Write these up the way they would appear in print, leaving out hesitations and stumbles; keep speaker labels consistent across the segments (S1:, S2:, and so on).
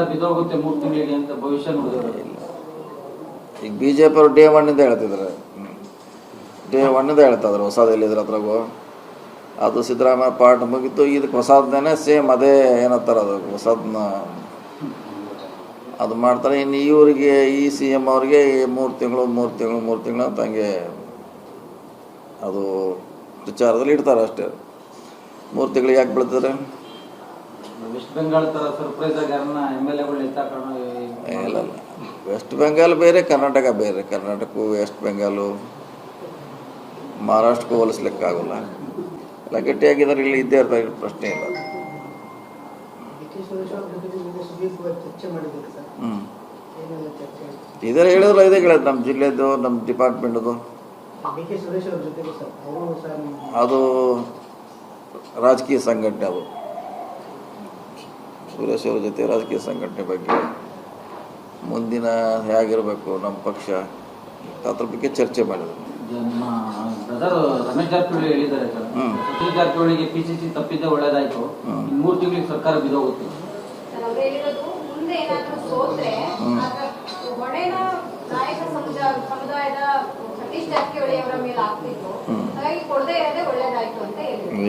S1: ಬಿದ್ದೋಗುತ್ತೆ 3 ತಿಂಗಳಿಗೆ ಅಂತ ಭವಿಷ್ಯ ನೋಡಿದ್ರು.
S2: ಈಗ BJP ಅವರು ಡೇ 1 ಹೇಳ್ತಿದ್ದಾರೆ, ಡೇ 1 ಹೇಳ್ತಿದ್ರು ಹೊಸದು ಎಲ್ಲಿದ್ರ ಅದ್ರಾಗು. ಅದು ಸಿದ್ದರಾಮಯ್ಯ ಪಾರ್ಟ್ ಮುಗಿತು, ಇದಕ್ಕೆ ಹೊಸದನ್ನೇ ಸೇಮ್ ಅದೇ ಏನತ್ತಾರೆ ಅದು ಹೊಸದನ್ನ ಅದು ಮಾಡ್ತಾರೆ. ಇನ್ನು ಇವರಿಗೆ ಈ CM ಅವ್ರಿಗೆ 3 ತಿಂಗಳು ಅಂತ ಹಂಗೆ ಅದು ವಿಚಾರದಲ್ಲಿ ಇಡ್ತಾರೆ ಅಷ್ಟೇ. 3 ತಿಂಗಳಿಗೆ ಯಾಕೆ ಬೀಳ್ತಾರೆ?
S1: ವೆಸ್ಟ್ ಬೆಂಗಾಲ್ ತರ ಸರ್ಪ್ರೈಸ್ ಆಗಿ ಯಾರನ್ನ MLAಗಳು
S2: ಇಲ್ಲ, ವೆಸ್ಟ್ ಬೆಂಗಾಲ್ ಬೇರೆ, ಕರ್ನಾಟಕ ಬೇರೆ. ಕರ್ನಾಟಕಕ್ಕೂ ವೆಸ್ಟ್ ಬೆಂಗಾಲು ಮಹಾರಾಷ್ಟ್ರಕ್ಕೂ ಹೋಲಿಸ್ಲಿಕ್ಕಾಗಲ್ಲ. ಎಲ್ಲ ಗಟ್ಟಿಯಾಗಿದ್ದಾರೆ, ಇಲ್ಲಿ ಇದ್ದೇ ಇರ್ತಾರೆ, ಪ್ರಶ್ನೆ ಇಲ್ಲ. ಇದೇ ಹೇಳಿದ್ರು, ಇದೇ ಹೇಳಿದ್ರು ನಮ್ಮ ಜಿಲ್ಲೆದು, ನಮ್ಮ ಡಿಪಾರ್ಟ್ಮೆಂಟದು. ಅದು ರಾಜಕೀಯ ಸಂಘಟನೆ, ಅದು ಸುರೇಶ್ ಅವ್ರ ಜೊತೆ ರಾಜಕೀಯ ಸಂಘಟನೆ ಬಗ್ಗೆ ಮುಂದಿನ ಹೇಗಿರಬೇಕು ನಮ್ಮ ಪಕ್ಷ ಅದ್ರ ಬಗ್ಗೆ ಚರ್ಚೆ ಮಾಡಿದ್ರು.
S1: ರಮೇಶ್ ಜಾರಕಿಹೊಳಿ ಹೇಳಿದ್ದಾರೆ ಸರ್, ಸತೀಶ್ ಜಾರಕಿಹೊಳಿಗೆ PCC ತಪ್ಪಿದ್ದೆ ಒಳ್ಳೇದಾಯ್ತು, 3 ತಿಂಗಳಿಗೆ ಸರ್ಕಾರ ಬಿದ್ದೋಗುತ್ತೆ.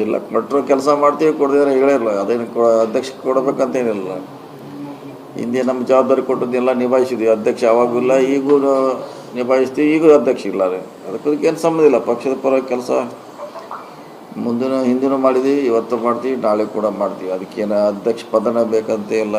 S2: ಇಲ್ಲ, ಕೊಟ್ಟರು ಕೆಲಸ ಮಾಡ್ತೀವಿ, ಕೊಡದಿದ್ರೆ ಹೇಳಿರಲ್ಲ. ಅದೇನು ಅಧ್ಯಕ್ಷ ಕೊಡಬೇಕಂತೇನಿಲ್ಲ. ಹಿಂದೆ ನಮ್ಮ ಜವಾಬ್ದಾರಿ ಕೊಟ್ಟದ್ದೆಲ್ಲ ನಿಭಾಯಿಸಿದ್ವಿ. ಅಧ್ಯಕ್ಷ ಯಾವಾಗೂ ಇಲ್ಲ, ಈಗೂ ನಿಭಾಯಿಸ್ತೀವಿ, ಈಗೂ ಅಧ್ಯಕ್ಷ ಇಲ್ಲ ರೀ. ಅದಕ್ಕೇನು ಸಂಬಂಧ ಇಲ್ಲ. ಪಕ್ಷದ ಪರ ಕೆಲಸ ಹಿಂದಿನೂ ಮಾಡಿದ್ವಿ, ಇವತ್ತು ಮಾಡ್ತೀವಿ, ನಾಳೆ ಕೂಡ ಮಾಡ್ತೀವಿ. ಅದಕ್ಕೇನು ಅಧ್ಯಕ್ಷ ಪದನ ಬೇಕಂತ ಇಲ್ಲ.